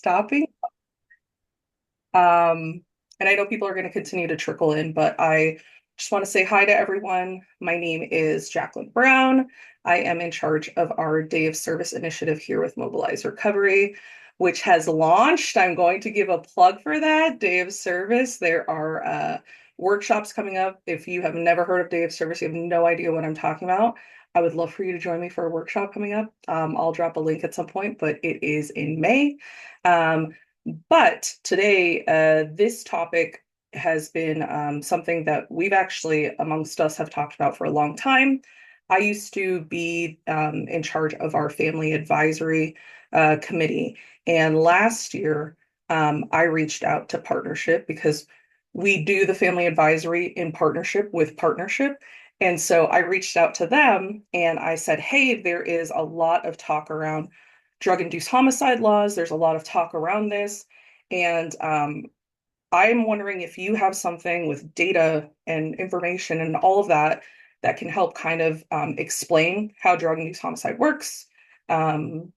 stopping. Um, and I know people are going to continue to trickle in, but I just want to say hi to everyone. My name is Jacqueline Brown. I am in charge of our Day of Service initiative here with Mobilize Recovery, which has launched. I'm going to give a plug for that Day of Service. There are workshops coming up. If you have never heard of Day of Service, you have no idea what I'm talking about. I would love for you to join me for a workshop coming up. I'll drop a link at some point, but it is in May. But today, this topic has been something that we've actually, amongst us, have talked about for a long time. I used to be in charge of our family advisory committee. And last year, I reached out to partnership because we do the family advisory in partnership with partnership. And so I reached out to them and I said, hey, there is a lot of talk around drug-induced homicide laws. There's a lot of talk around this. And I'm wondering if you have something with data and information and all of that that can help kind of explain how drug-induced homicide works, in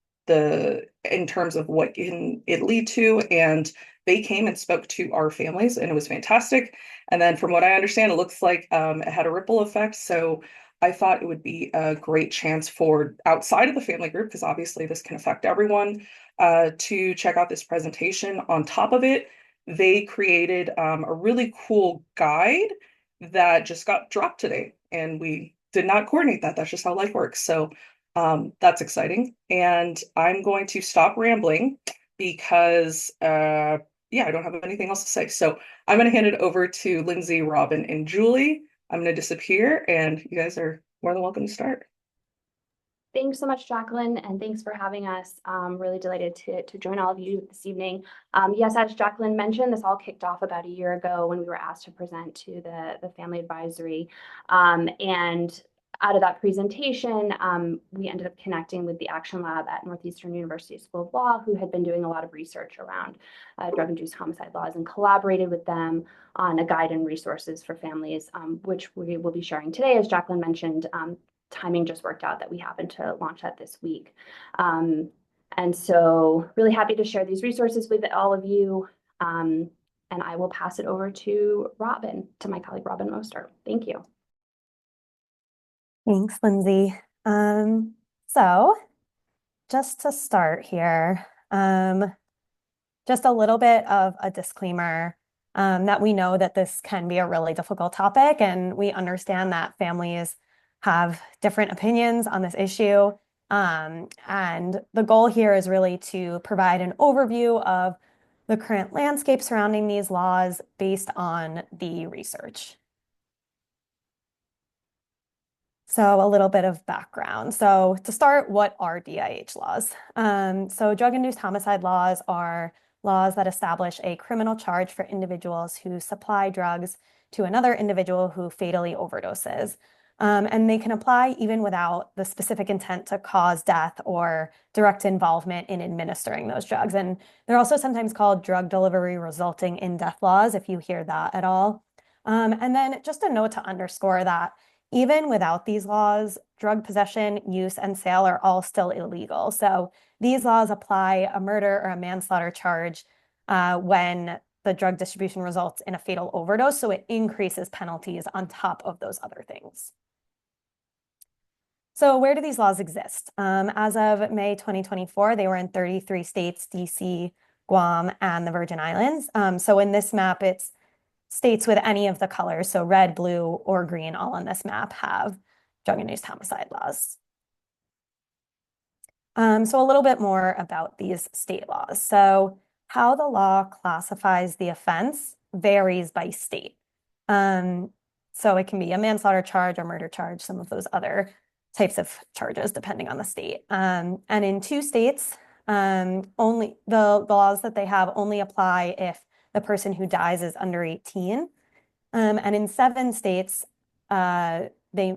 terms of what can it lead to. And they came and spoke to our families, and it was fantastic. And then, from what I understand, it looks like it had a ripple effect. So I thought it would be a great chance for outside of the family group, because obviously this can affect everyone, to check out this presentation. On top of it, they created a really cool guide that just got dropped today, and we did not coordinate that. That's just how life works. So that's exciting. And I'm going to stop rambling because, yeah, I don't have anything else to say. So I'm going to hand it over to Lindsay, Robin, and Julie. I'm going to disappear, and you guys are more than welcome to start. Thanks so much, Jacqueline, and thanks for having us. Really delighted to join all of you this evening. Yes, as Jacqueline mentioned, this all kicked off about a year ago when we were asked to present to the Family Advisory. And out of that presentation, we ended up connecting with the Action Lab at Northeastern University School of Law, who had been doing a lot of research around drug-induced homicide laws, and collaborated with them on a guide and resources for families, which we will be sharing today. As Jacqueline mentioned, timing just worked out that we happened to launch that this week. And so really happy to share these resources with all of you. And I will pass it over to my colleague, Robin Moster. Thank you. Thanks, Lindsay. So just to start here, just a little bit of a disclaimer that we know that this can be a really difficult topic, and we understand that families have different opinions on this issue. And the goal here is really to provide an overview of the current landscape surrounding these laws based on the research. So a little bit of background. So to start, what are DIH laws? So drug-induced homicide laws are laws that establish a criminal charge for individuals who supply drugs to another individual who fatally overdoses. And they can apply even without the specific intent to cause death or direct involvement in administering those drugs. And they're also sometimes called drug delivery resulting in death laws, if you hear that at all. And then just a note to underscore that even without these laws, drug possession, use, and sale are all still illegal. So these laws apply a murder or a manslaughter charge when the drug distribution results in a fatal overdose. So it increases penalties on top of those other things. So where do these laws exist? As of May 2024, they were in 33 states, DC, Guam, and the Virgin Islands. So in this map, it's states with any of the colors, so red, blue, or green, all on this map have drug-induced homicide laws. So a little bit more about these state laws. So how the law classifies the offense varies by state. So it can be a manslaughter charge or murder charge, some of those other types of charges, depending on the state. And in 2 states, only the laws that they have only apply if the person who dies is under 18. And in 7 states, the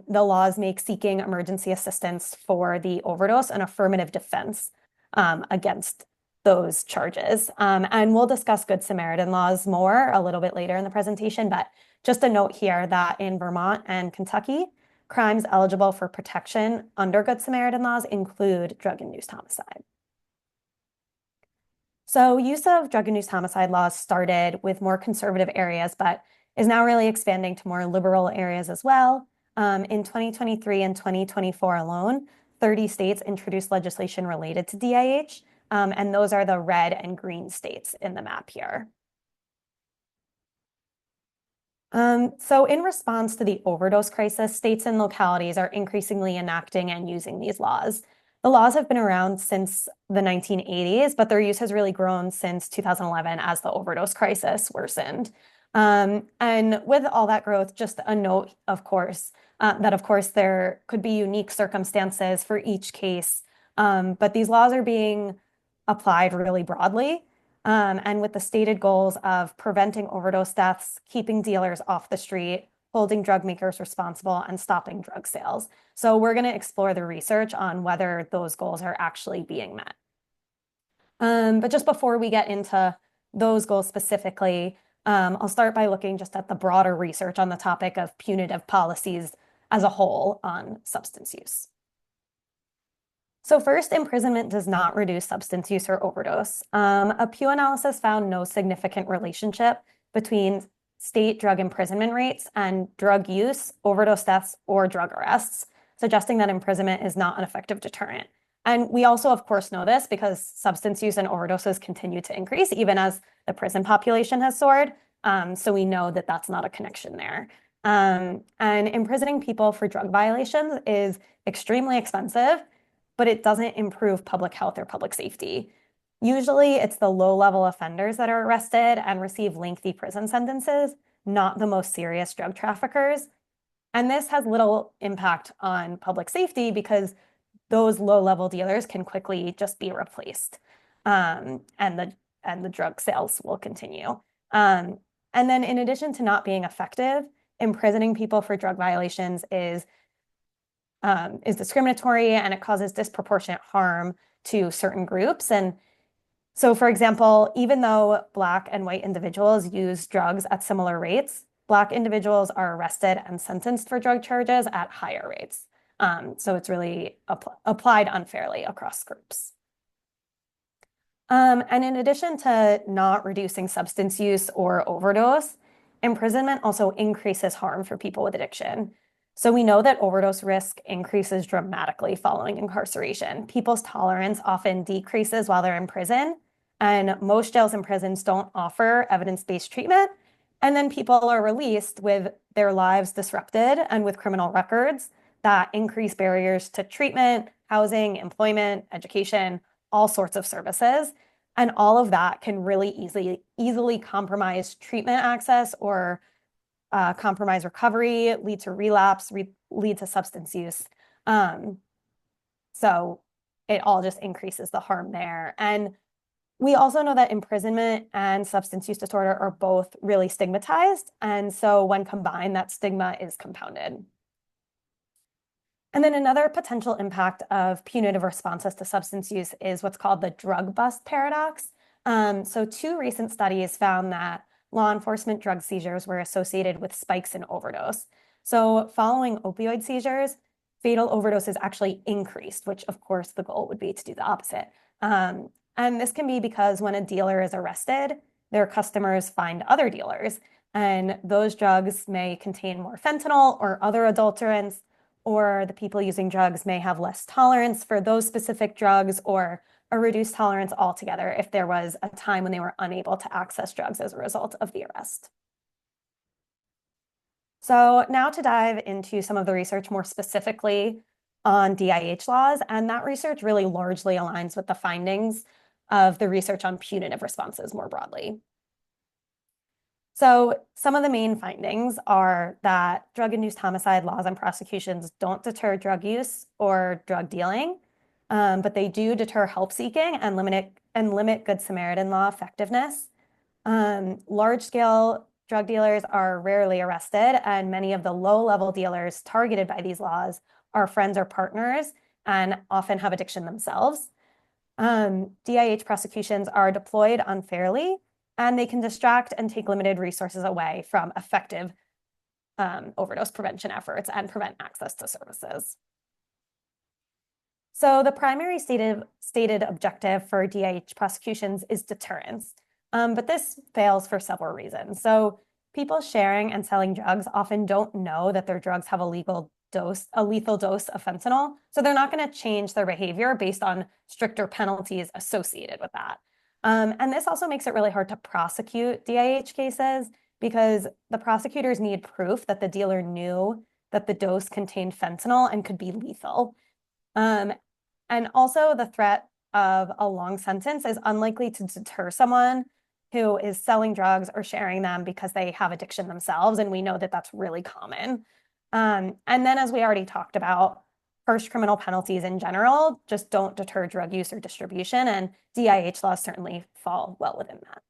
laws make seeking emergency assistance for the overdose an affirmative defense against those charges. And we'll discuss Good Samaritan laws more a little bit later in the presentation, but just a note here that in Vermont and Kentucky, crimes eligible for protection under Good Samaritan laws include drug-induced homicide. So use of drug-induced homicide laws started with more conservative areas, but is now really expanding to more liberal areas as well. In 2023 and 2024 alone, 30 states introduced legislation related to DIH, and those are the red and green states in the map here. So in response to the overdose crisis, states and localities are increasingly enacting and using these laws. The laws have been around since the 1980s, but their use has really grown since 2011 as the overdose crisis worsened. And with all that growth, just a note, of course, that of course there could be unique circumstances for each case, but these laws are being applied really broadly. And with the stated goals of preventing overdose deaths, keeping dealers off the street, holding drug makers responsible, and stopping drug sales. So we're going to explore the research on whether those goals are actually being met. But just before we get into those goals specifically, I'll start by looking just at the broader research on the topic of punitive policies as a whole on substance use. So first, imprisonment does not reduce substance use or overdose. A Pew analysis found no significant relationship between state drug imprisonment rates and drug use, overdose deaths, or drug arrests, suggesting that imprisonment is not an effective deterrent. And we also, of course, know this because substance use and overdoses continue to increase even as the prison population has soared. So we know that that's not a connection there. And imprisoning people for drug violations is extremely expensive, but it doesn't improve public health or public safety. Usually it's the low-level offenders that are arrested and receive lengthy prison sentences, not the most serious drug traffickers. And this has little impact on public safety because those low-level dealers can quickly just be replaced. And the drug sales will continue. And then in addition to not being effective, imprisoning people for drug violations is discriminatory and it causes disproportionate harm to certain groups. And so, for example, even though Black and white individuals use drugs at similar rates, Black individuals are arrested and sentenced for drug charges at higher rates. So it's really applied unfairly across groups. And in addition to not reducing substance use or overdose, imprisonment also increases harm for people with addiction. So we know that overdose risk increases dramatically following incarceration. People's tolerance often decreases while they're in prison, and most jails and prisons don't offer evidence-based treatment. And then people are released with their lives disrupted and with criminal records that increase barriers to treatment, housing, employment, education, all sorts of services. And all of that can really easily compromise treatment access or compromise recovery, lead to relapse, lead to substance use. So it all just increases the harm there. And we also know that imprisonment and substance use disorder are both really stigmatized. And so when combined, that stigma is compounded. And then another potential impact of punitive responses to substance use is what's called the drug bust paradox. So two recent studies found that law enforcement drug seizures were associated with spikes in overdose. So following opioid seizures, fatal overdoses actually increased, which of course the goal would be to do the opposite. And this can be because when a dealer is arrested, their customers find other dealers, and those drugs may contain more fentanyl or other adulterants, or the people using drugs may have less tolerance for those specific drugs or a reduced tolerance altogether if there was a time when they were unable to access drugs as a result of the arrest. So now to dive into some of the research more specifically on DIH laws, and that research really largely aligns with the findings of the research on punitive responses more broadly. So some of the main findings are that drug-induced homicide laws and prosecutions don't deter drug use or drug dealing, but they do deter help seeking and limit Good Samaritan law effectiveness. Large-scale drug dealers are rarely arrested, and many of the low-level dealers targeted by these laws are friends or partners and often have addiction themselves. DIH prosecutions are deployed unfairly, and they can distract and take limited resources away from effective overdose prevention efforts and prevent access to services. So the primary stated objective for DIH prosecutions is deterrence, but this fails for several reasons. So people sharing and selling drugs often don't know that their drugs have a lethal dose of fentanyl, so they're not going to change their behavior based on stricter penalties associated with that. And this also makes it really hard to prosecute DIH cases because the prosecutors need proof that the dealer knew that the dose contained fentanyl and could be lethal. And also the threat of a long sentence is unlikely to deter someone who is selling drugs or sharing them because they have addiction themselves. And we know that that's really common. And then, as we already talked about, harsh criminal penalties in general just don't deter drug use or distribution, and DIH laws certainly fall well within that.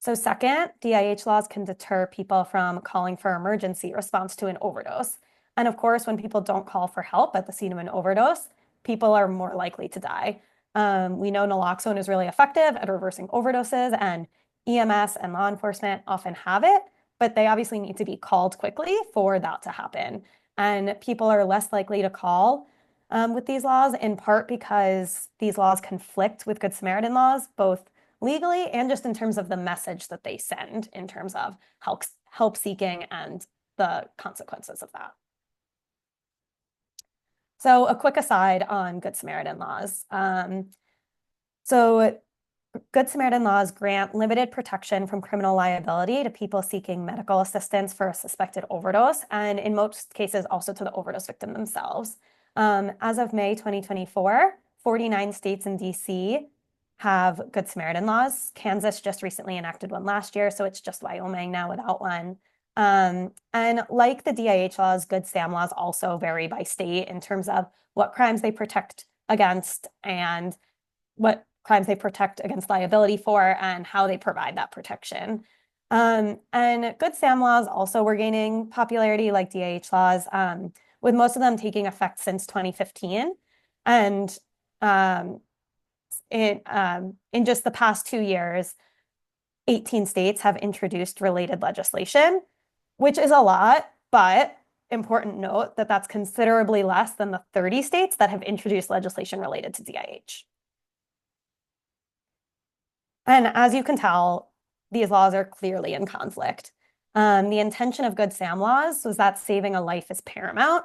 So second, DIH laws can deter people from calling for emergency response to an overdose. And of course, when people don't call for help at the scene of an overdose, people are more likely to die. We know naloxone is really effective at reversing overdoses, and EMS and law enforcement often have it, but they obviously need to be called quickly for that to happen. And people are less likely to call with these laws, in part because these laws conflict with Good Samaritan laws, both legally and just in terms of the message that they send in terms of help seeking and the consequences of that. So a quick aside on Good Samaritan laws. So Good Samaritan laws grant limited protection from criminal liability to people seeking medical assistance for a suspected overdose, and in most cases also to the overdose victim themselves. As of May 2024, 49 states and DC have Good Samaritan laws. Kansas just recently enacted one last year, so it's just Wyoming now without one. And like the DIH laws, Good Sam laws also vary by state in terms of what crimes they protect against and what crimes they protect against liability for and how they provide that protection. And Good Sam laws also were gaining popularity like DIH laws, with most of them taking effect since 2015. And in just the past 2 years, 18 states have introduced related legislation, which is a lot, but important note that that's considerably less than the 30 states that have introduced legislation related to DIH. And as you can tell, these laws are clearly in conflict. The intention of Good Sam laws was that saving a life is paramount,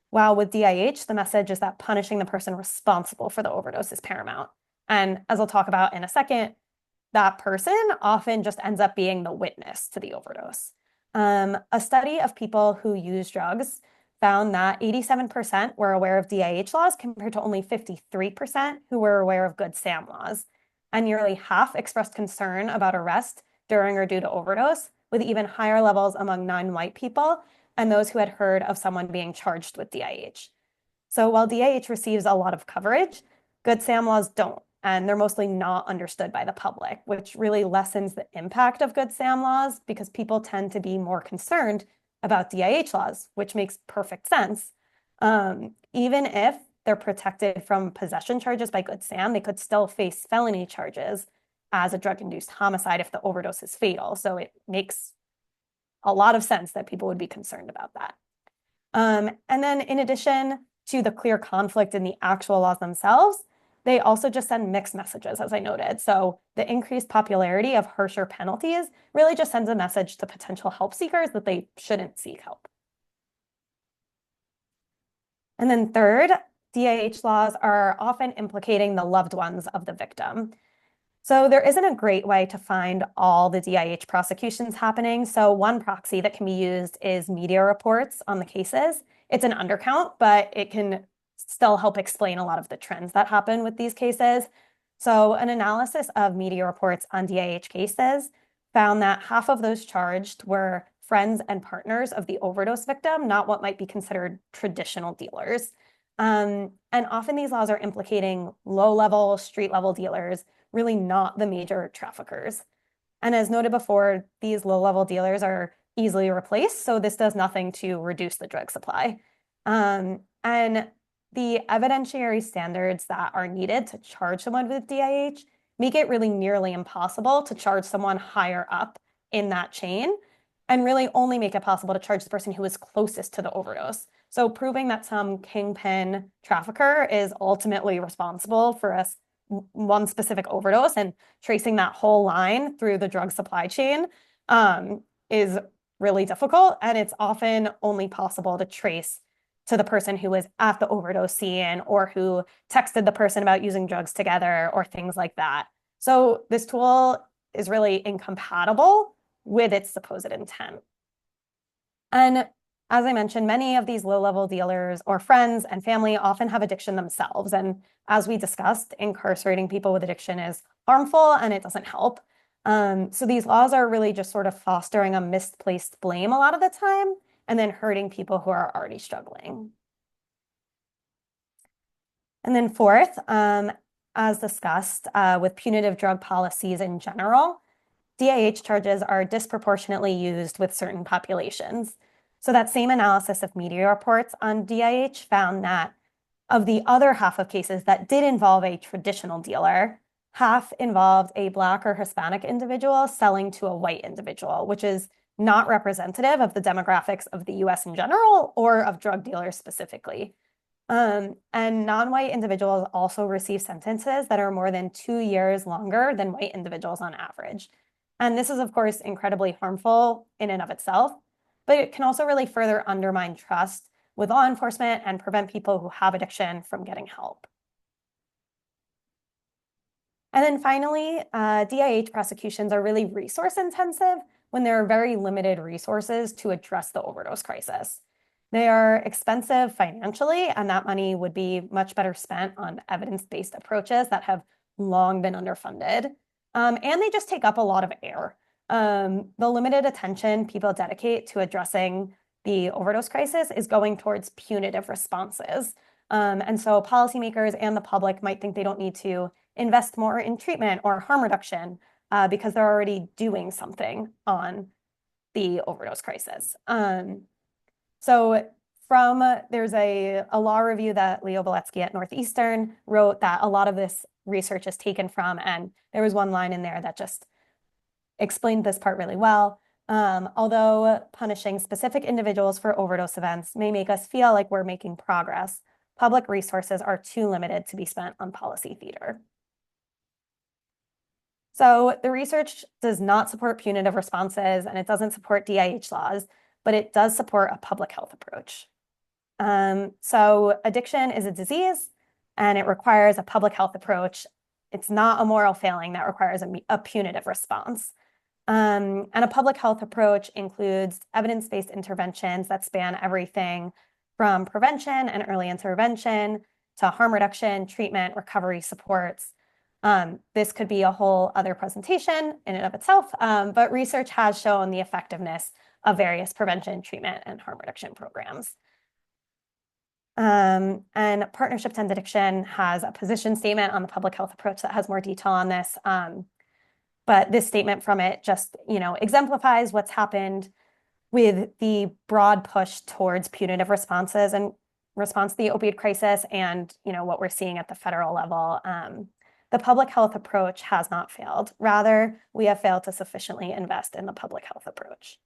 while with DIH, the message is that punishing the person responsible for the overdose is paramount. And as I'll talk about in a second, that person often just ends up being the witness to the overdose. A study of people who use drugs found that 87% were aware of DIH laws compared to only 53% who were aware of Good Sam laws. And nearly half expressed concern about arrest during or due to overdose, with even higher levels among non-white people and those who had heard of someone being charged with DIH. So while DIH receives a lot of coverage, Good Sam laws don't, and they're mostly not understood by the public, which really lessens the impact of Good Sam laws because people tend to be more concerned about DIH laws, which makes perfect sense. Even if they're protected from possession charges by Good Sam, they could still face felony charges as a drug-induced homicide if the overdose is fatal. So it makes a lot of sense that people would be concerned about that. And then in addition to the clear conflict in the actual laws themselves, they also just send mixed messages, as I noted. So the increased popularity of harsher penalties really just sends a message to potential help seekers that they shouldn't seek help. And then third, DIH laws are often implicating the loved ones of the victim. So there isn't a great way to find all the DIH prosecutions happening. So one proxy that can be used is media reports on the cases. It's an undercount, but it can still help explain a lot of the trends that happen with these cases. So an analysis of media reports on DIH cases found that half of those charged were friends and partners of the overdose victim, not what might be considered traditional dealers. And often these laws are implicating low-level, street-level dealers, really not the major traffickers. And as noted before, these low-level dealers are easily replaced, so this does nothing to reduce the drug supply. And the evidentiary standards that are needed to charge someone with DIH make it really nearly impossible to charge someone higher up in that chain, and really only make it possible to charge the person who is closest to the overdose. So proving that some kingpin trafficker is ultimately responsible for one specific overdose and tracing that whole line through the drug supply chain is really difficult. And it's often only possible to trace to the person who was at the overdose scene or who texted the person about using drugs together or things like that. So this tool is really incompatible with its supposed intent. And as I mentioned, many of these low-level dealers or friends and family often have addiction themselves. And as we discussed, incarcerating people with addiction is harmful and it doesn't help. So these laws are really just sort of fostering a misplaced blame a lot of the time and then hurting people who are already struggling. And then fourth, as discussed, with punitive drug policies in general, DIH charges are disproportionately used with certain populations. So that same analysis of media reports on DIH found that of the other half of cases that did involve a traditional dealer, half involved a Black or Hispanic individual selling to a white individual, which is not representative of the demographics of the US in general or of drug dealers specifically. And non-white individuals also receive sentences that are more than 2 years longer than white individuals on average. And this is, of course, incredibly harmful in and of itself, but it can also really further undermine trust with law enforcement and prevent people who have addiction from getting help. And then finally, DIH prosecutions are really resource intensive when there are very limited resources to address the overdose crisis. They are expensive financially, and that money would be much better spent on evidence-based approaches that have long been underfunded. And they just take up a lot of air. The limited attention people dedicate to addressing the overdose crisis is going towards punitive responses. And so policymakers and the public might think they don't need to invest more in treatment or harm reduction because they're already doing something on the overdose crisis. So there's a law review that Leo Beletsky at Northeastern wrote that a lot of this research is taken from, and there was one line in there that just explained this part really well. Although punishing specific individuals for overdose events may make us feel like we're making progress, public resources are too limited to be spent on policy theater. So the research does not support punitive responses and it doesn't support DIH laws, but it does support a public health approach. So addiction is a disease and it requires a public health approach. It's not a moral failing that requires a punitive response. And a public health approach includes evidence-based interventions that span everything from prevention and early intervention to harm reduction, treatment, recovery supports. This could be a whole other presentation in and of itself, but research has shown the effectiveness of various prevention, treatment, and harm reduction programs. And Partnership to End Addiction has a position statement on the public health approach that has more detail on this. But this statement from it just, exemplifies what's happened with the broad push towards punitive responses and response to the opioid crisis and, what we're seeing at the federal level. The public health approach has not failed. Rather, we have failed to sufficiently invest in the public health approach.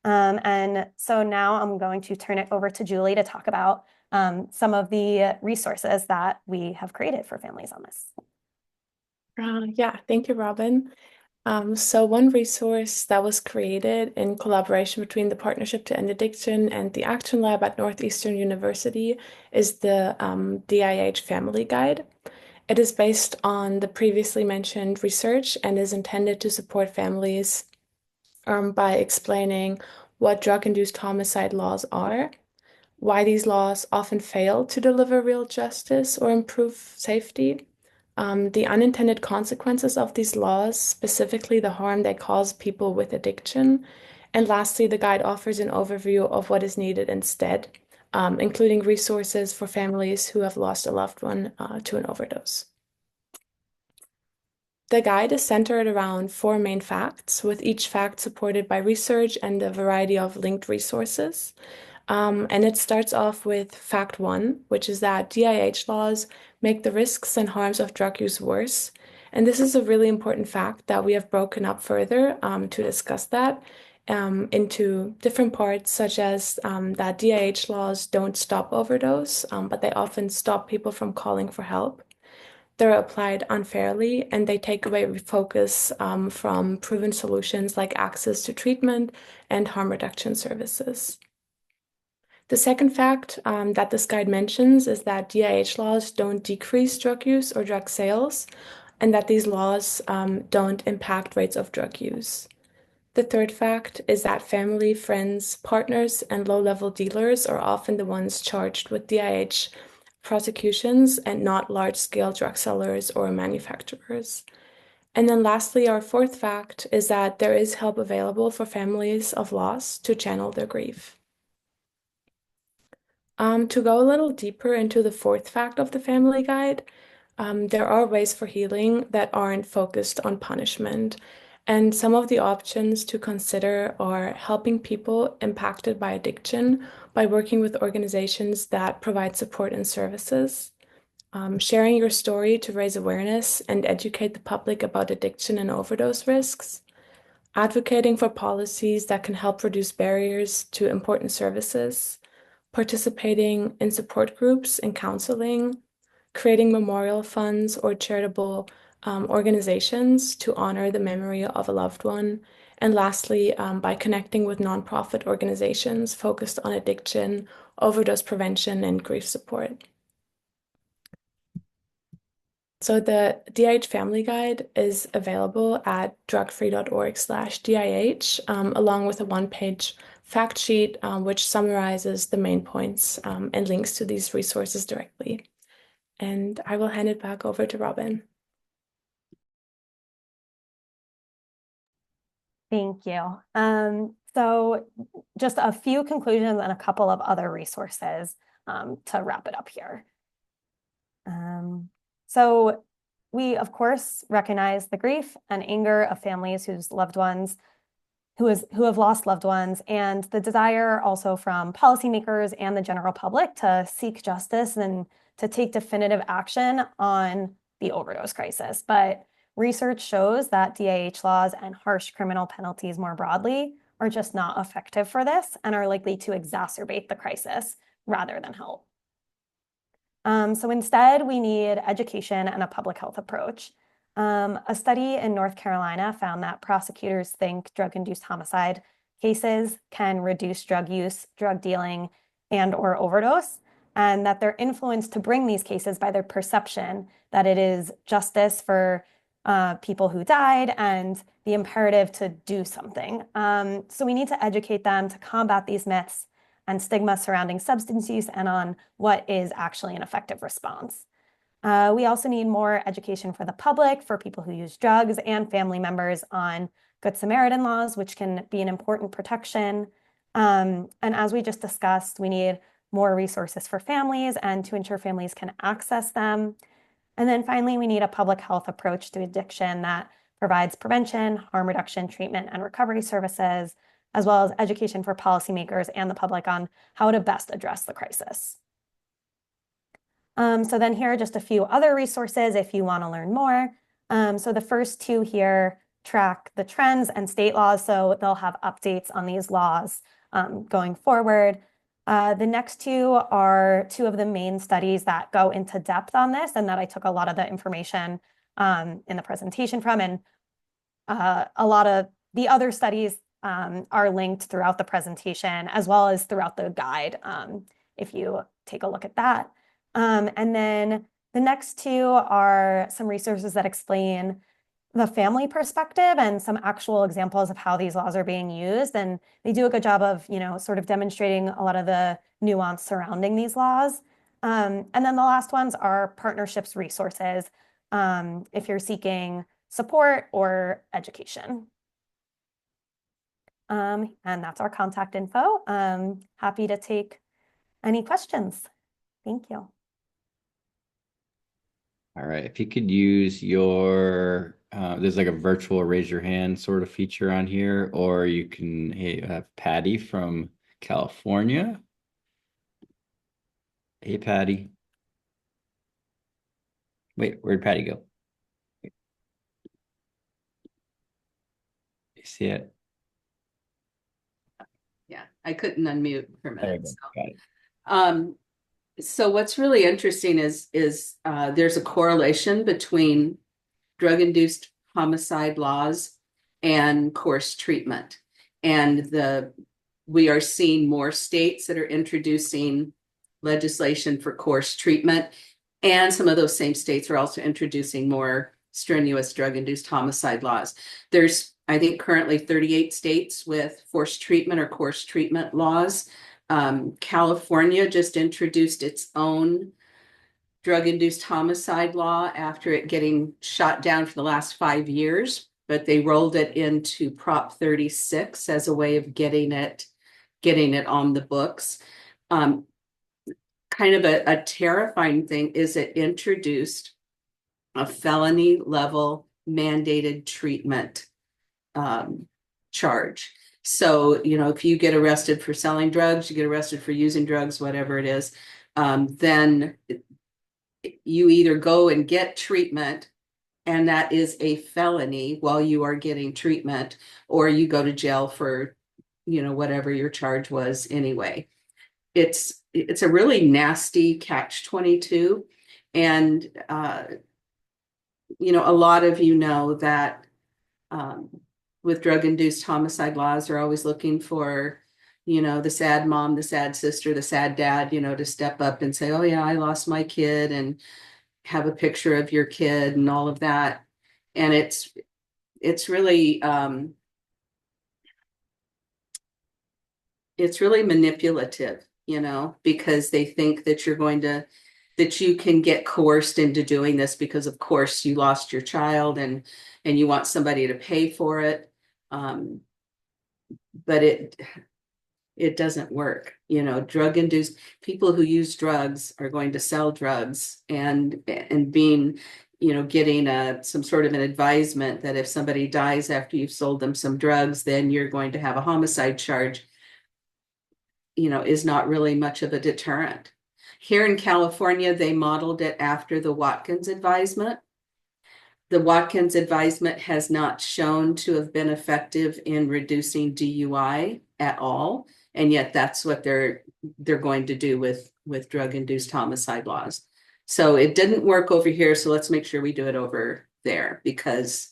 And so now I'm going to turn it over to Julie to talk about some of the resources that we have created for families on this. Yeah, thank you, Robin. So one resource that was created in collaboration between the Partnership to End Addiction and the Action Lab at Northeastern University is the DIH Family Guide. It is based on the previously mentioned research and is intended to support families by explaining what drug-induced homicide laws are, why these laws often fail to deliver real justice or improve safety, the unintended consequences of these laws, specifically the harm they cause people with addiction. And lastly, the guide offers an overview of what is needed instead, including resources for families who have lost a loved one to an overdose. The guide is centered around 4 main facts, with each fact supported by research and a variety of linked resources. And it starts off with fact 1, which is that DIH laws make the risks and harms of drug use worse. And this is a really important fact that we have broken up further to discuss that. into different parts, such as that DIH laws don't stop overdose, but they often stop people from calling for help. They're applied unfairly, and they take away focus from proven solutions like access to treatment and harm reduction services. The second fact that this guide mentions is that DIH laws don't decrease drug use or drug sales, and that these laws don't impact rates of drug use. The third fact is that family, friends, partners, and low-level dealers are often the ones charged with DIH prosecutions and not large-scale drug sellers or manufacturers. And then lastly, our fourth fact is that there is help available for families of loss to channel their grief. To go a little deeper into the fourth fact of the family guide, there are ways for healing that aren't focused on punishment. And some of the options to consider are helping people impacted by addiction by working with organizations that provide support and services, sharing your story to raise awareness and educate the public about addiction and overdose risks, advocating for policies that can help reduce barriers to important services, participating in support groups and counseling, creating memorial funds or charitable organizations to honor the memory of a loved one. And lastly, by connecting with nonprofit organizations focused on addiction, overdose prevention, and grief support. So the DIH Family Guide is available at drugfree.org/DIH, along with a one-page fact sheet, which summarizes the main points and links to these resources directly. And I will hand it back over to Robin. Thank you. So just a few conclusions and a couple of other resources to wrap it up here. So we, of course, recognize the grief and anger of families whose loved ones, who have lost loved ones, and the desire also from policymakers and the general public to seek justice and to take definitive action on the overdose crisis. But research shows that DIH laws and harsh criminal penalties more broadly are just not effective for this and are likely to exacerbate the crisis rather than help. So instead, we need education and a public health approach. A study in North Carolina found that prosecutors think drug-induced homicide cases can reduce drug use, drug dealing, and/or overdose, and that they're influenced to bring these cases by their perception that it is justice for people who died and the imperative to do something. So we need to educate them to combat these myths and stigma surrounding substance use and on what is actually an effective response. We also need more education for the public, for people who use drugs and family members on Good Samaritan laws, which can be an important protection. And as we just discussed, we need more resources for families and to ensure families can access them. And then finally, we need a public health approach to addiction that provides prevention, harm reduction, treatment, and recovery services, as well as education for policymakers and the public on how to best address the crisis. So then here are just a few other resources if you want to learn more. So the first two here track the trends and state laws, so they'll have updates on these laws going forward. The next two are two of the main studies that go into depth on this and that I took a lot of the information in the presentation from, and a lot of the other studies are linked throughout the presentation as well as throughout the guide if you take a look at that. And then the next two are some resources that explain the family perspective and some actual examples of how these laws are being used. And they do a good job of, sort of demonstrating a lot of the nuance surrounding these laws. And then the last ones are partnerships resources if you're seeking support or education. And that's our contact info. Happy to take any questions. Thank you. All right, if you could use your, there's like a virtual raise your hand sort of feature on here, or you can have Patty from California. Hey, Patty. Wait, where'd Patty go? You see it? Yeah, I couldn't unmute for a There you minute. go. So. Got it. So what's really interesting is there's a correlation between drug-induced homicide laws and course treatment. And we are seeing more states that are introducing legislation for course treatment. And some of those same states are also introducing more strenuous drug-induced homicide laws. There's, I think, currently 38 states with forced treatment or course treatment laws. California just introduced its own drug-induced homicide law after it getting shot down for the last 5 years, but they rolled it into Prop 36 as a way of getting it on the books. Kind of a terrifying thing is it introduced a felony level mandated treatment charge. So, if you get arrested for selling drugs, you get arrested for using drugs, whatever it is, then you either go and get treatment, and that is a felony while you are getting treatment, or you go to jail for, whatever your charge was anyway. It's a really nasty catch-22. And, a lot of know that with drug-induced homicide laws, they're always looking for, the sad mom, the sad sister, the sad dad, to step up and say, oh yeah, I lost my kid, and have a picture of your kid and all of that. And it's really manipulative, because they think that that you can get coerced into doing this because of course you lost your child and you want somebody to pay for it. But it doesn't work. Drug-induced people who use drugs are going to sell drugs, and being, getting some sort of an advisement that if somebody dies after you've sold them some drugs, then you're going to have a homicide charge, is not really much of a deterrent. Here in California, they modeled it after the Watkins advisement. The Watkins advisement has not shown to have been effective in reducing DUI at all. And yet that's what they're going to do with drug-induced homicide laws. So it didn't work over here. So let's make sure we do it over there, because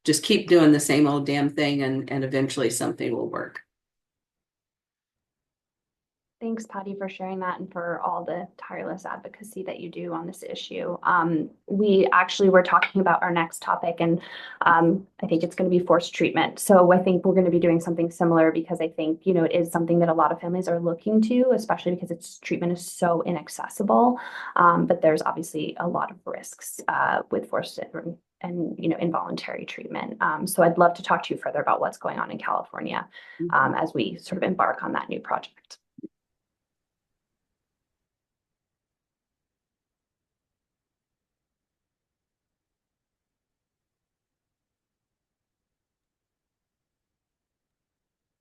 just keep doing the same old damn thing and eventually something will work. Thanks, Patty, for sharing that and for all the tireless advocacy that you do on this issue. We actually were talking about our next topic, and I think it's going to be forced treatment. So I think we're going to be doing something similar, because I think, it is something that a lot of families are looking to, especially because its treatment is so inaccessible. But there's obviously a lot of risks with forced and involuntary treatment. So I'd love to talk to you further about what's going on in California as we sort of embark on that new project.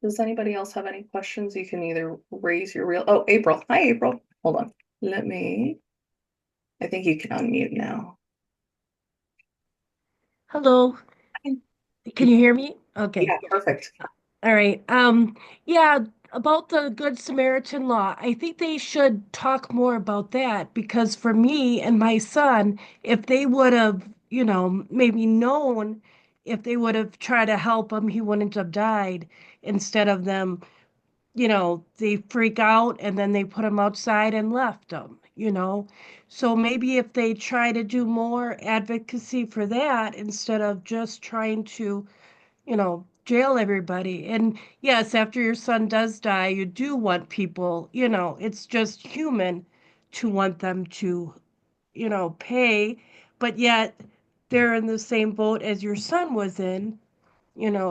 Does anybody else have any questions? You can either raise your real, oh, April. Hi, April. Hold on. I think you can unmute now. Hello. Can you hear me? Okay. Yeah, perfect. All right. Yeah, about the Good Samaritan law, I think they should talk more about that, because for me and my son, if they would have, maybe known, if they would have tried to help him, he wouldn't have died, instead of them, they freak out and then they put him outside and left him. So maybe if they try to do more advocacy for that, instead of just trying to, jail everybody. And yes, after your son does die, you do want people, it's just human to want them to, pay, but yet they're in the same boat as your son was in,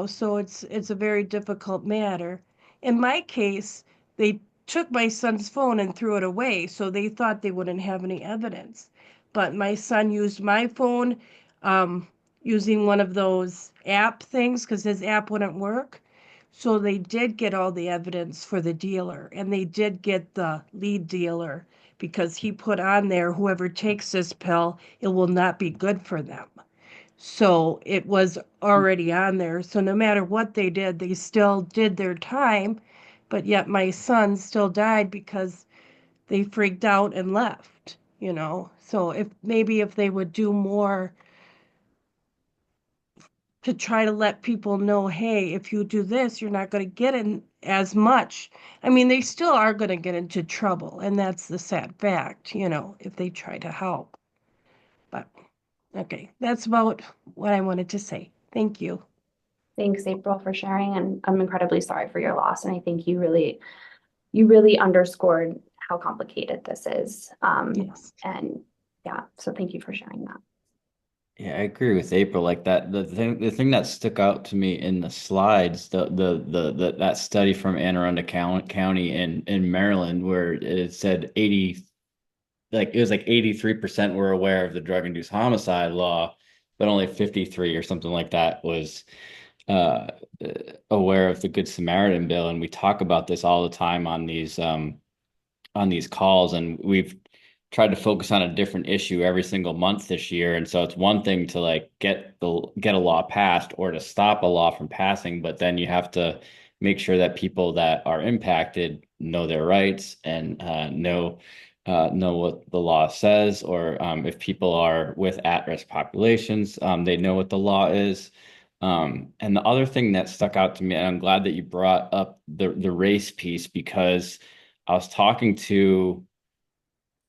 so it's a very difficult matter. In my case, they took my son's phone and threw it away, so they thought they wouldn't have any evidence. But my son used my phone, using one of those app things, because his app wouldn't work. So they did get all the evidence for the dealer, and they did get the lead dealer, because he put on there, whoever takes this pill, it will not be good for them. So it was already on there. So no matter what they did, they still did their time, but yet my son still died because they freaked out and left, you know? So if they would do more to try to let people know, hey, if you do this, you're not going to get in as much. I mean, they still are going to get into trouble, and that's the sad fact, you know, if they try to help. But okay, that's about what I wanted to say. Thank you. Thanks, April, for sharing, and I'm incredibly sorry for your loss. And I think you really underscored how complicated this is. Yes. And yeah, so thank you for sharing that. Yeah, I agree with April. Like that, the thing that stuck out to me in the slides, that study from Anne Arundel County in Maryland, where it said 80, like it was like 83% were aware of the drug-induced homicide law, but only 53 or something like that was uh, aware of the Good Samaritan bill. And we talk about this all the time on these calls, and we've tried to focus on a different issue every single month this year. And so it's one thing to like get a law passed or to stop a law from passing, but then you have to make sure that people that are impacted know their rights and know what the law says, or if people are with at-risk populations, they know what the law is. And the other thing that stuck out to me, and I'm glad that you brought up the race piece, because I was talking to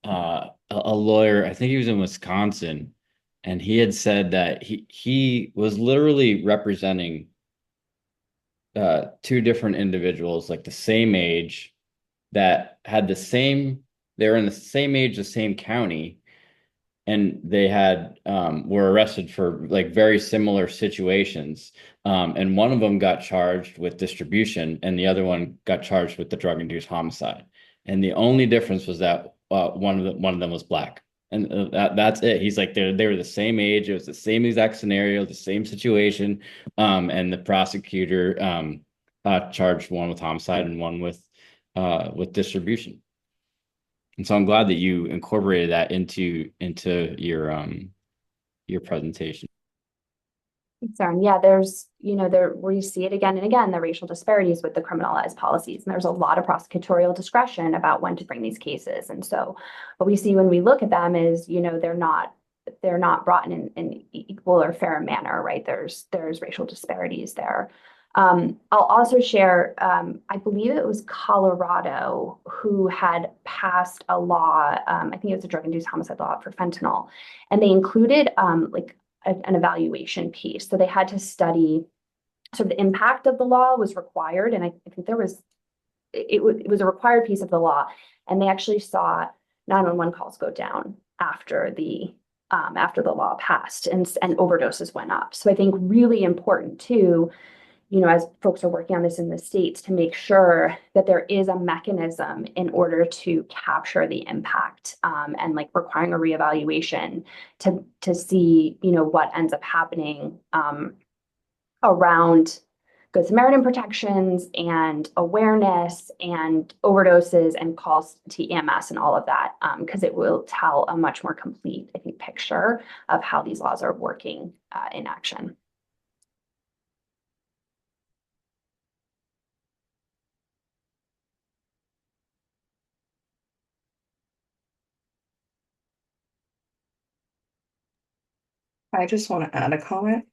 a lawyer, I think he was in Wisconsin, and he had said that he was literally representing two different individuals, like the same age, that had they were in the same age, the same county, and they had were arrested for like very similar situations. And one of them got charged with distribution, and the other one got charged with the drug-induced homicide. And the only difference was that one of them was black, and that's it. He's like they were the same age, it was the same exact scenario, the same situation, and the prosecutor charged one with homicide and one with distribution. And so I'm glad that you incorporated that into your presentation. Concern. Yeah, there's, there where you see it again and again, the racial disparities with the criminalized policies. And there's a lot of prosecutorial discretion about when to bring these cases. And so what we see when we look at them is, they're not brought in equal or fair manner, right? There's racial disparities there. I'll also share, I believe it was Colorado who had passed a law, I think it was a drug-induced homicide law for fentanyl, and they included like an evaluation piece. So they had to study, so the impact of the law was required, and I think it was a required piece of the law, and they actually saw 911 calls go down after the law passed, and overdoses went up. So I think really important too, as folks are working on this in the states, to make sure that there is a mechanism in order to capture the impact, and like requiring a reevaluation to see, what ends up happening around Good Samaritan protections and awareness and overdoses and calls to EMS and all of that, because it will tell a much more complete, I think, picture of how these laws are working in action. I just want to add a comment.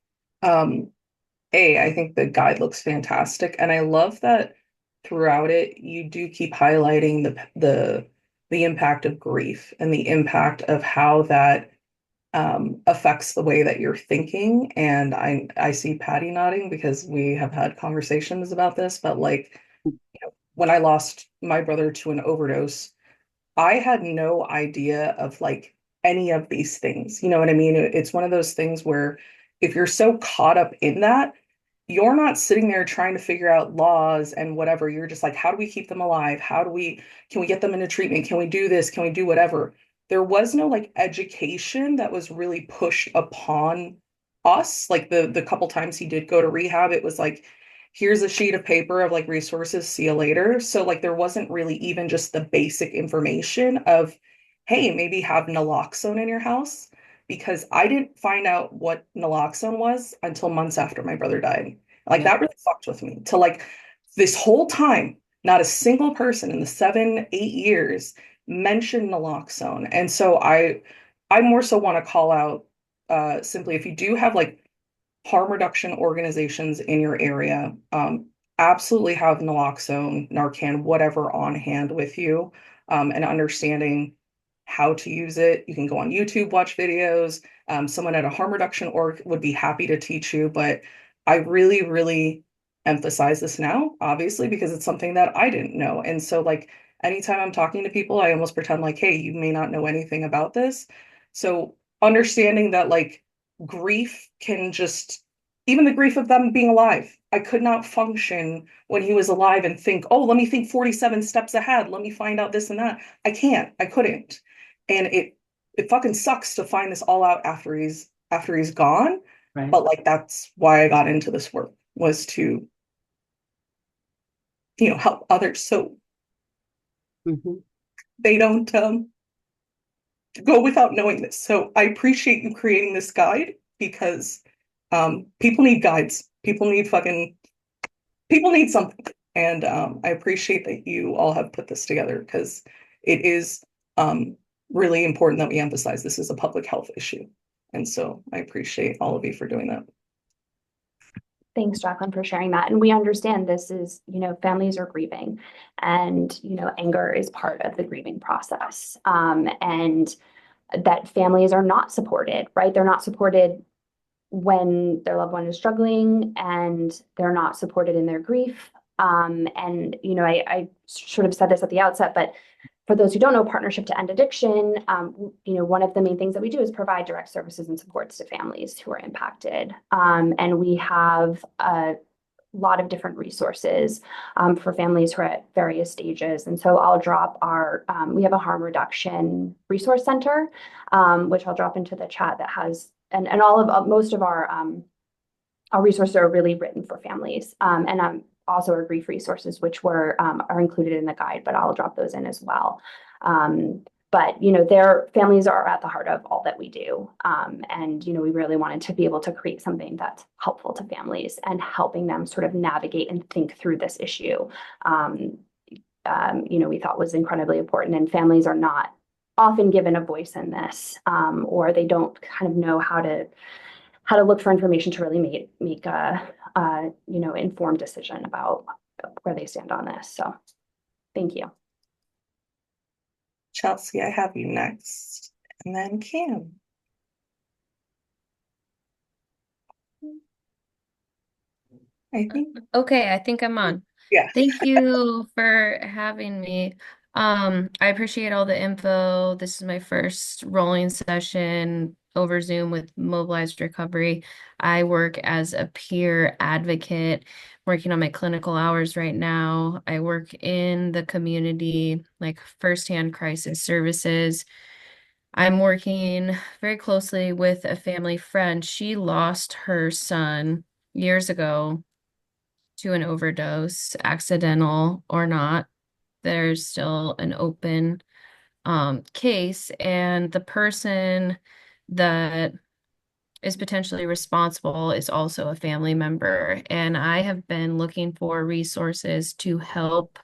I think the guide looks fantastic, and I love that throughout it you do keep highlighting the impact of grief and the impact of how that affects the way that you're thinking. And I see Patty nodding because we have had conversations about this, but like, when I lost my brother to an overdose, I had no idea of like any of these things. You know what I mean? It's one of those things where if you're so caught up in that, you're not sitting there trying to figure out laws and whatever. You're just like, how do we keep them alive? Can we get them into treatment? Can we do this? Can we do whatever? There was no like education that was really pushed upon us. Like the couple times he did go to rehab, it was like, here's a sheet of paper of like resources, see you later. So like there wasn't really even just the basic information of, hey, maybe have naloxone in your house, because I didn't find out what naloxone was until months after my brother died. Like that really fucked with me to like this whole time Not a single person in the 7, 8 years mentioned naloxone. And so I more so want to call out simply if you do have like harm reduction organizations in your area, absolutely have naloxone, Narcan, whatever on hand with you, and understanding how to use it. You can go on YouTube, watch videos. Someone at a harm reduction org would be happy to teach you, but I really, really emphasize this now, obviously, because it's something that I didn't know. And so, like, anytime I'm talking to people, I almost pretend like, hey, you may not know anything about this. So, understanding that, like, grief can just, even the grief of them being alive. I could not function when he was alive and think, oh, let me think 47 steps ahead. Let me find out this and that. I can't. I couldn't. And it fucking sucks to find this all out after he's gone. Right. But like that's why I got into this work, was to, help others so Mhm. they don't go without knowing this. So I appreciate you creating this guide because people need guides. People need something. And I appreciate that you all have put this together because it is really important that we emphasize this is a public health issue. And so I appreciate all of you for doing that. Thanks, Jacqueline, for sharing that. And we understand this is, families are grieving and, anger is part of the grieving process. And that families are not supported, right? They're not supported when their loved one is struggling and they're not supported in their grief. And, I sort of said this at the outset, but for those who don't know, Partnership to End Addiction, one of the main things that we do is provide direct services and supports to families who are impacted. And we have a lot of different resources for families who are at various stages. And so I'll drop we have a harm reduction resource center, which I'll drop into the chat that has, and most of our resources are really written for families. And also our grief resources, which are included in the guide, but I'll drop those in as well. But their families are at the heart of all that we do. And we really wanted to be able to create something that's helpful to families and helping them sort of navigate and think through this issue. We thought was incredibly important, and families are not often given a voice in this, or they don't kind of know how to look for information to really make a informed decision about where they stand on this. So thank you. Chelsea, I have you next. And then Cam. I think. Okay, I think I'm on. Yeah. Thank you for having me. I appreciate all the info. This is my first rolling session over Zoom with Mobilized Recovery. I work as a peer advocate, working on my clinical hours right now. I work in the community, like firsthand crisis services. I'm working very closely with a family friend. She lost her son years ago to an overdose, accidental or not. There's still an open case, and the person that is potentially responsible is also a family member. And I have been looking for resources to help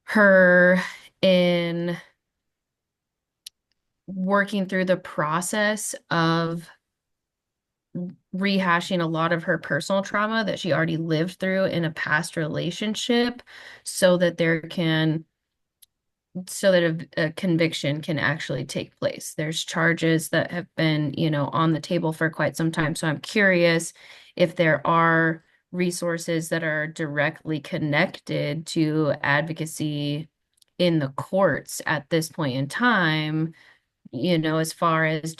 her in working through the process of rehashing a lot of her personal trauma that she already lived through in a past relationship so that a conviction can actually take place. There's charges that have been, on the table for quite some time. So I'm curious if there are resources that are directly connected to advocacy in the courts at this point in time, as far as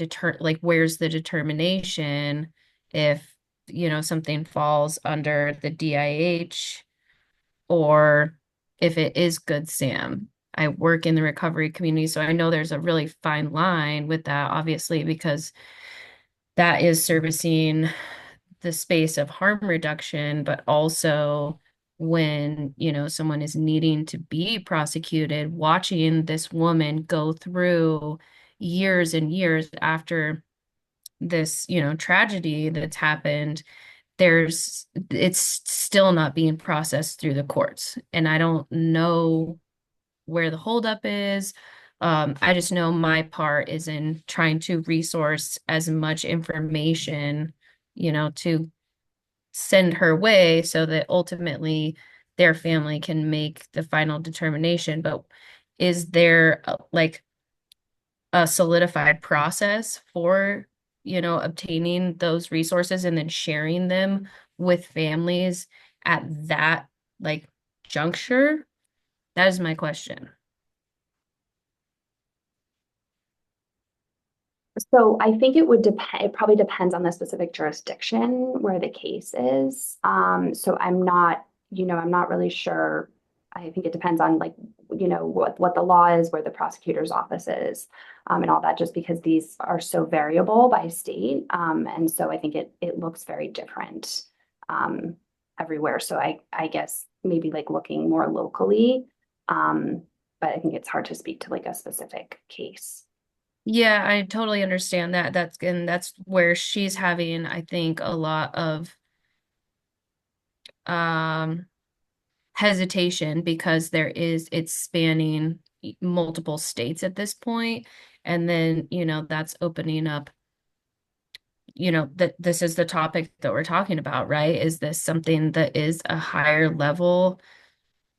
where's the determination if, something falls under the DIH or if it is Good Sam. I work in the recovery community, so I know there's a really fine line with that, obviously, because that is servicing the space of harm reduction, but also when, someone is needing to be prosecuted, watching this woman go through years and years after this, tragedy that's happened, it's still not being processed through the courts. And I don't know where the holdup is. I just know my part is in trying to resource as much information, to send her way so that ultimately their family can make the final determination. But is there like a solidified process for, obtaining those resources and then sharing them with families at that like juncture? That is my question. So I think it would depend, it probably depends on the specific jurisdiction where the case is. So I'm not really sure. I think it depends on like, what the law is, where the prosecutor's office is, and all that, just because these are so variable by state. And so I think it looks very different, everywhere. So I guess maybe like looking more locally. But I think it's hard to speak to like a specific case. Yeah, I totally understand that. That's where she's having, I think, a lot of um hesitation because it's spanning multiple states at this point. And then, that's opening up, that this is the topic that we're talking about, right? Is this something that is a higher level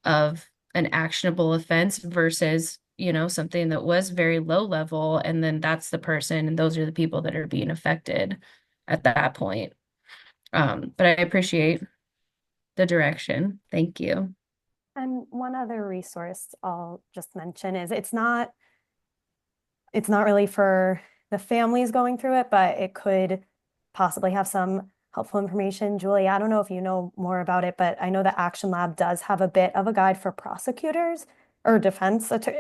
of an actionable offense versus, something that was very low level, and then that's the person and those are the people that are being affected at that point. But I appreciate the direction. Thank you. And one other resource I'll just mention is it's not really for the families going through it, but it could possibly have some helpful information. Julie, I don't know if you know more about it, but I know the Action Lab does have a bit of a guide for prosecutors or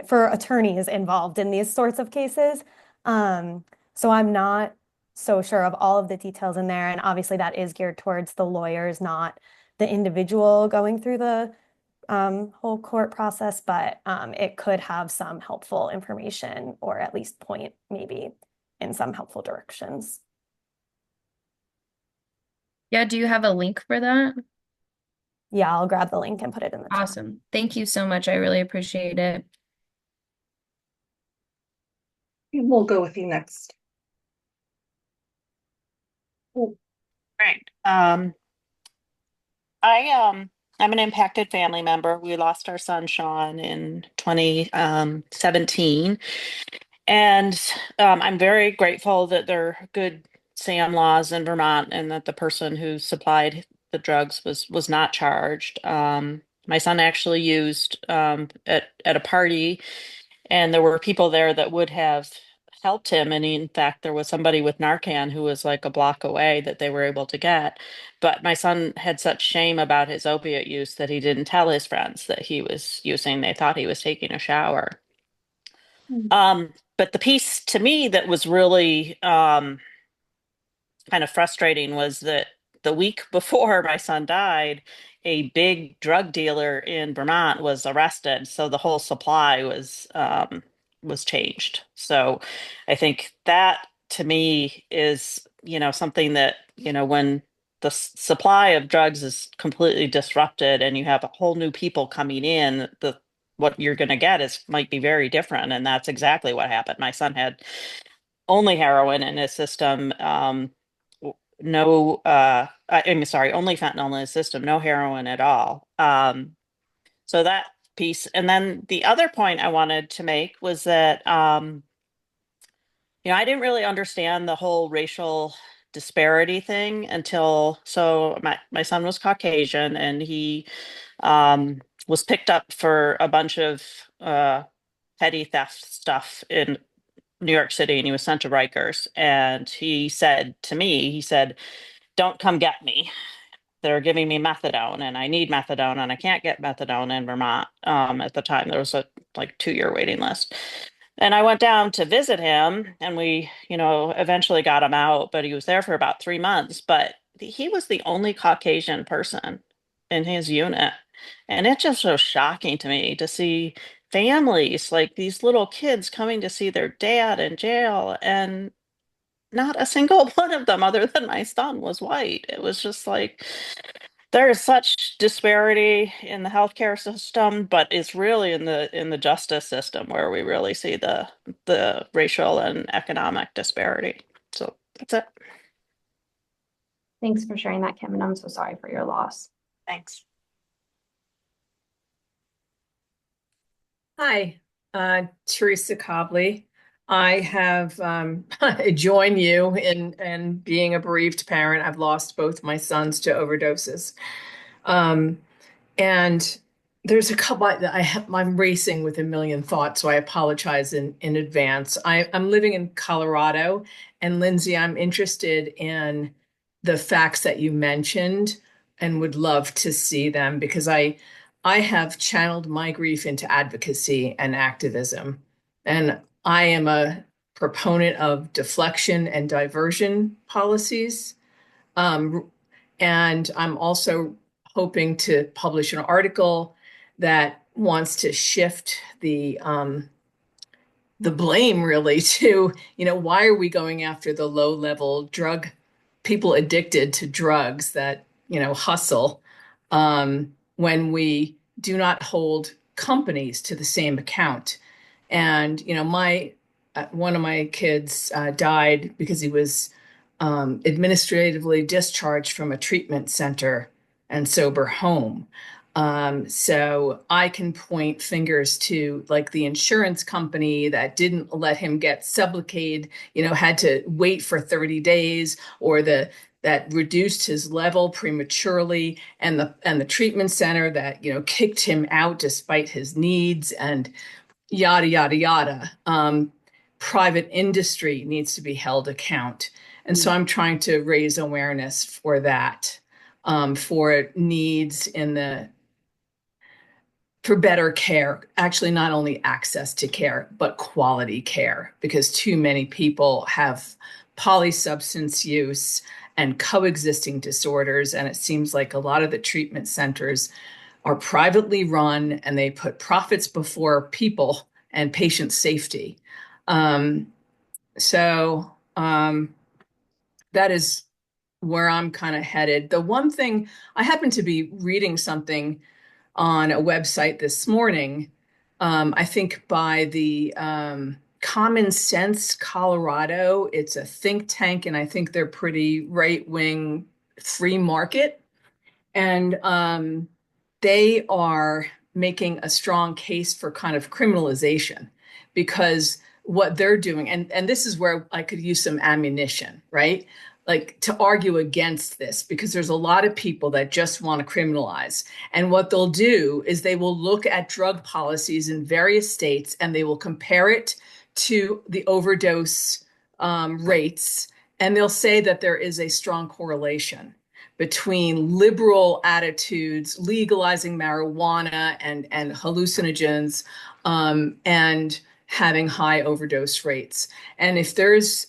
for attorneys involved in these sorts of cases. So I'm not so sure of all of the details in there. And obviously that is geared towards the lawyers, not the individual going through the whole court process, but it could have some helpful information or at least point maybe in some helpful directions. Yeah, do you have a link for that? Yeah, I'll grab the link and put it in the chat. Awesome. Thank you so much. I really appreciate it. We'll go with you next. Great. I'm an impacted family member. We lost our son Sean in 2017, and I'm very grateful that there are good SAM laws in Vermont, and that the person who supplied the drugs was not charged. My son actually used at a party, and there were people there that would have helped him. And in fact, there was somebody with Narcan who was like a block away that they were able to get. But my son had such shame about his opiate use that he didn't tell his friends that he was using. They thought he was taking a shower. But the piece to me that was really kind of frustrating was that the week before my son died, a big drug dealer in Vermont was arrested. So the whole supply was changed. So I think that to me is, something that, when the supply of drugs is completely disrupted and you have a whole new people coming in, what you're going to get is might be very different. And that's exactly what happened. My son had only heroin in his system. No, I'm sorry, only fentanyl in his system, no heroin at all. So that piece. And then the other point I wanted to make was that, I didn't really understand the whole racial disparity thing until, so my son was Caucasian, and he was picked up for a bunch of petty theft stuff in New York City, and he was sent to Rikers. And he said to me, he said, "Don't come get me. They're giving me methadone, and I need methadone, and I can't get methadone in Vermont." At the time, there was a like 2-year waiting list. And I went down to visit him, and we, eventually got him out, but he was there for about 3 months. But he was the only Caucasian person in his unit. And it just was shocking to me to see families like these little kids coming to see their dad in jail, and not a single one of them, other than my son, was white. It was just like there is such disparity in the healthcare system, but it's really in the justice system where we really see the racial and economic disparity. So that's it. Thanks for sharing that, Kim, and I'm so sorry for your loss. Thanks. Hi, Teresa Cobley. I have I join you in being a bereaved parent. I've lost both my sons to overdoses. And there's a couple I'm racing with a million thoughts, so I apologize in advance. I'm living in Colorado, and Lindsay, I'm interested in the facts that you mentioned and would love to see them because I have channeled my grief into advocacy and activism. And I am a proponent of deflection and diversion policies. Um, and I'm also hoping to publish an article that wants to shift the blame really to, why are we going after the low level drug people addicted to drugs that, hustle, when we do not hold companies to the same account. And, my one of my kids died because he was administratively discharged from a treatment center and sober home. So I can point fingers to like the insurance company that didn't let him get Sublocade, had to wait for 30 days, or that reduced his level prematurely, and the treatment center that, kicked him out despite his needs, and yada, yada, yada. Private industry needs to be held account. And so I'm trying to raise awareness for that, for needs for better care, actually not only access to care, but quality care, because too many people have polysubstance use and coexisting disorders. And it seems like a lot of the treatment centers are privately run and they put profits before people and patient safety. So that is where I'm kind of headed. The one thing, I happen to be reading something on a website this morning, I think by the Common Sense Colorado. It's a think tank, and I think they're pretty right-wing free market. And they are making a strong case for kind of criminalization, because what they're doing, and this is where I could use some ammunition, right? Like to argue against this, because there's a lot of people that just want to criminalize. And what they'll do is they will look at drug policies in various states and they will compare it to the overdose rates. And they'll say that there is a strong correlation between liberal attitudes, legalizing marijuana and hallucinogens, and having high overdose rates. And if there's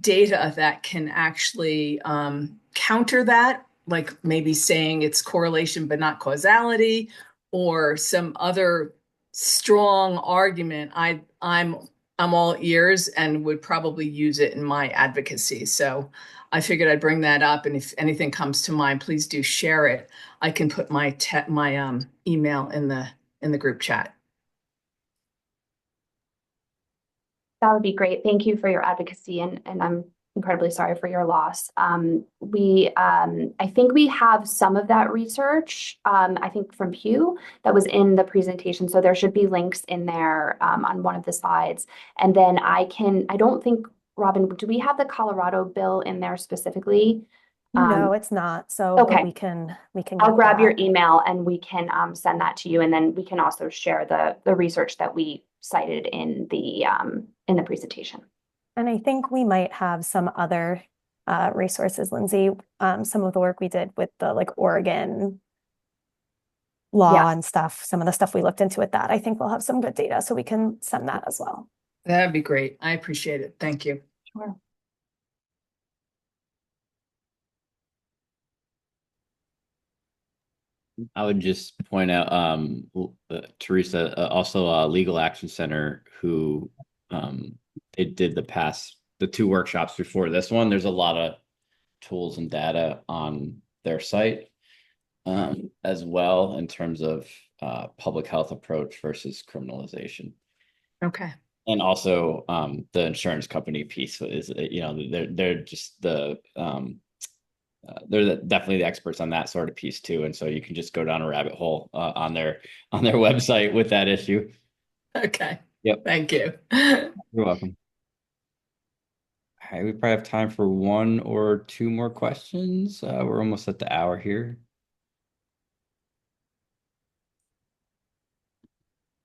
data that can actually counter that, like maybe saying it's correlation but not causality, or some other strong argument, I'm all ears and would probably use it in my advocacy. So I figured I'd bring that up, and if anything comes to mind, please do share it. I can put my email in the group chat. That would be great. Thank you for your advocacy, and I'm incredibly sorry for your loss. I think we have some of that research, I think from Pew, that was in the presentation. So there should be links in there on one of the slides. And then I don't think, Robin, do we have the Colorado bill in there specifically? No, it's not. So okay. we can I'll get grab that. your email and we can send that to you, and then we can also share the research that we cited in the presentation. And I think we might have some other resources, Lindsay. Some of the work we did with the like Oregon law and stuff, some of the stuff we looked into with that, I think we'll have some good data, so we can send that as well. That'd be great. I appreciate it. Thank you. Sure. I would just point out, Teresa, also Legal Action Center, who they did the past the two workshops before this one, there's a lot of tools and data on their site as well in terms of public health approach versus criminalization. Okay. And also the insurance company piece is, they're just they're definitely the experts on that sort of piece too. And so you can just go down a rabbit hole on their website with that issue. Okay. Yep. Thank you. You're welcome. All right, we probably have time for one or two more questions. We're almost at the hour here.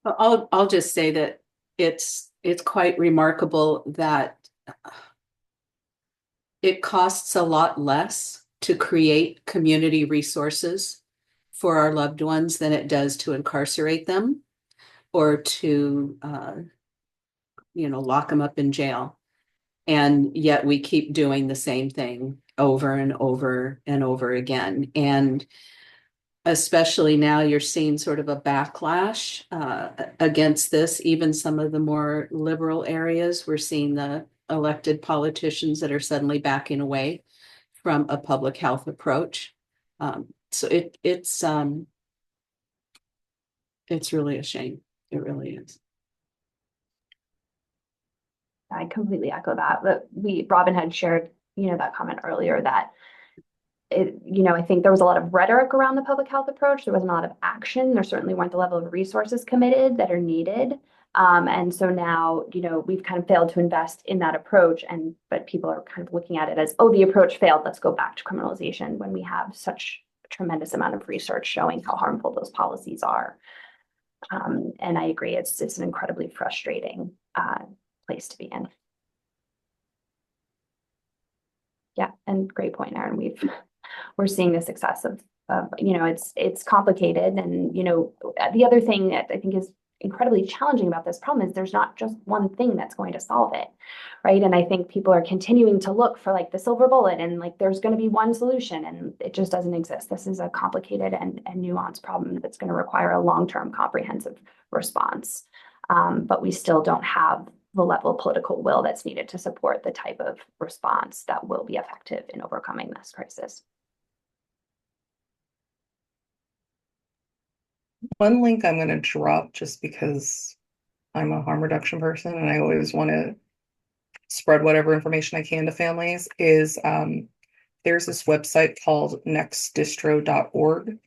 I'll just say that it's quite remarkable that it costs a lot less to create community resources for our loved ones than it does to incarcerate them or to lock them up in jail. And yet we keep doing the same thing over and over and over again. And especially now you're seeing sort of a backlash against this. Even some of the more liberal areas, we're seeing the elected politicians that are suddenly backing away from a public health approach. So it's really a shame. It really is. I completely echo that. But Robin had shared, that comment earlier that I think there was a lot of rhetoric around the public health approach. There wasn't a lot of action. There certainly weren't the level of resources committed that are needed. And so now, we've kind of failed to invest in that approach, but people are kind of looking at it as, oh, the approach failed, let's go back to criminalization, when we have such a tremendous amount of research showing how harmful those policies are. And I agree, it's an incredibly frustrating place to be in. Yeah, and great point, Erin. We're seeing the success of it's complicated, and the other thing that I think is incredibly challenging about this problem is there's not just one thing that's going to solve it, right? And I think people are continuing to look for like the silver bullet, and like there's going to be one solution, and it just doesn't exist. This is a complicated and nuanced problem that's going to require a long-term comprehensive response. But we still don't have the level of political will that's needed to support the type of response that will be effective in overcoming this crisis. One link I'm going to drop just because I'm a harm reduction person and I always want to spread whatever information I can to families is there's this website called nextdistro.org.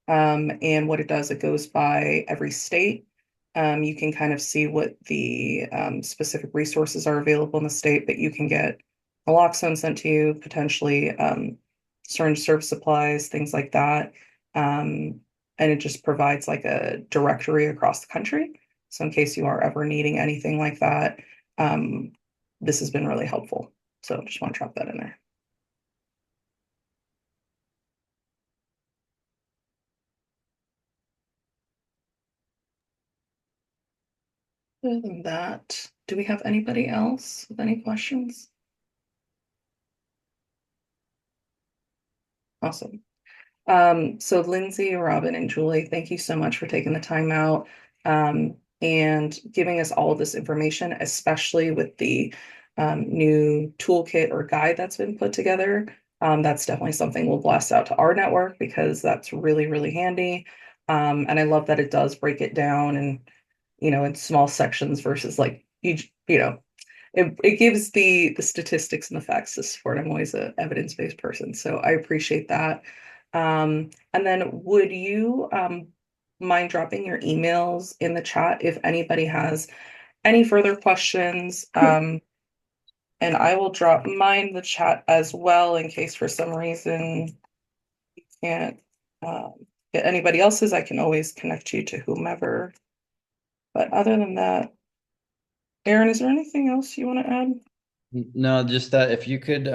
And what it does, it goes by every state. You can kind of see what the specific resources are available in the state, but you can get naloxone sent to you, potentially syringe service supplies, things like that. And it just provides like a directory across the country. So in case you are ever needing anything like that, this has been really helpful. So just want to drop that in there. Other than that, do we have anybody else with any questions? Awesome. So Lindsay, Robin, and Julie, thank you so much for taking the time out and giving us all of this information, especially with the new toolkit or guide that's been put together. That's definitely something we'll blast out to our network because that's really, really handy. And I love that it does break it down and, in small sections versus like each, it gives the statistics and the facts to support. I'm always an evidence-based person, so I appreciate that. And then would you mind dropping your emails in the chat if anybody has any further questions? And I will drop mine in the chat as well in case for some reason you can't get anybody else's. I can always connect you to whomever. But other than that, Erin, is there anything else you want to add? No, just that if you could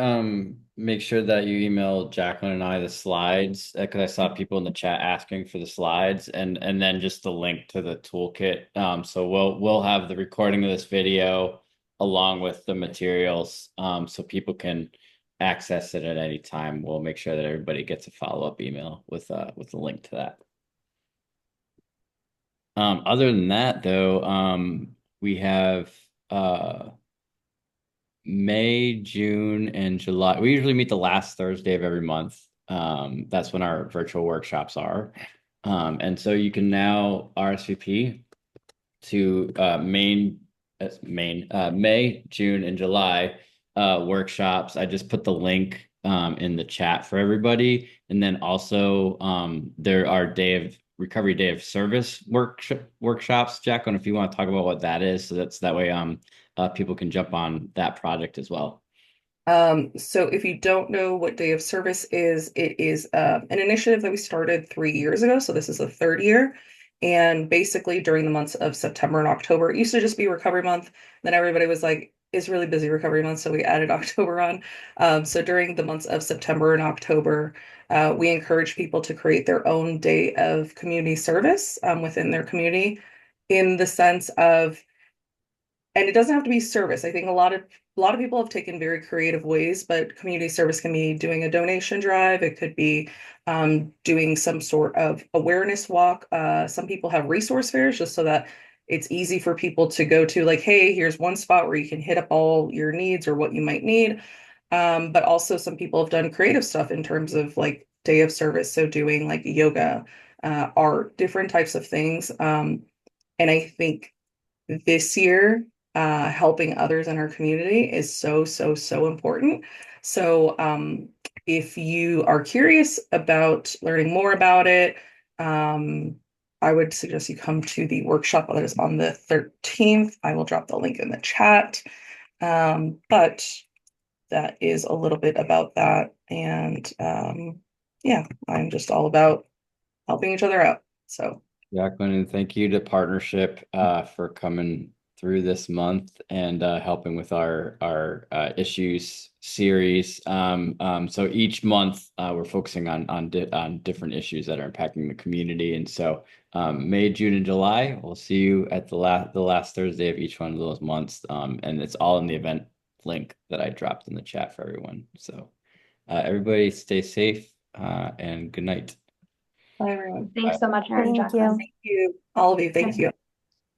make sure that you email Jacqueline and I the slides, because I saw people in the chat asking for the slides, and then just the link to the toolkit. So we'll have the recording of this video along with the materials, so people can access it at any time. We'll make sure that everybody gets a follow-up email with a link to that. Other than that, though, we have May, June, and July. We usually meet the last Thursday of every month. That's when our virtual workshops are. And so you can now RSVP to May, June, and July workshops. I just put the link in the chat for everybody. And then also there are recovery day of service workshops. Jacqueline, if you want to talk about what that is, so that way people can jump on that project as well. So if you don't know what Day of Service is, it is an initiative that we started 3 years ago. So this is the third year. And basically during the months of September and October, it used to just be recovery month. Then everybody was like, it's really busy recovery month. So we added October on. So during the months of September and October, we encourage people to create their own day of community service within their community in the sense of, and it doesn't have to be service. I think a lot of people have taken very creative ways, but community service can be doing a donation drive. It could be doing some sort of awareness walk. Some people have resource fairs just so that it's easy for people to go to, like, hey, here's one spot where you can hit up all your needs or what you might need. But also some people have done creative stuff in terms of like day of service. So doing like yoga, art, different types of things. And I think this year, helping others in our community is so, so, so important. So, if you are curious about learning more about it, I would suggest you come to the workshop that is on the 13th. I will drop the link in the chat. But that is a little bit about that. And yeah, I'm just all about helping each other out. So, Jacqueline, and thank you to Partnership for coming through this month and helping with our issues series. So each month we're focusing on different issues that are impacting the community, and so May, June, and July we'll see you at the last Thursday of each one of those months, and it's all in the event link that I dropped in the chat for everyone. So everybody stay safe and good night. bye everyone. Thanks so much, Aaron, Thank Jacqueline. you. Thank you, all of you. Thank you.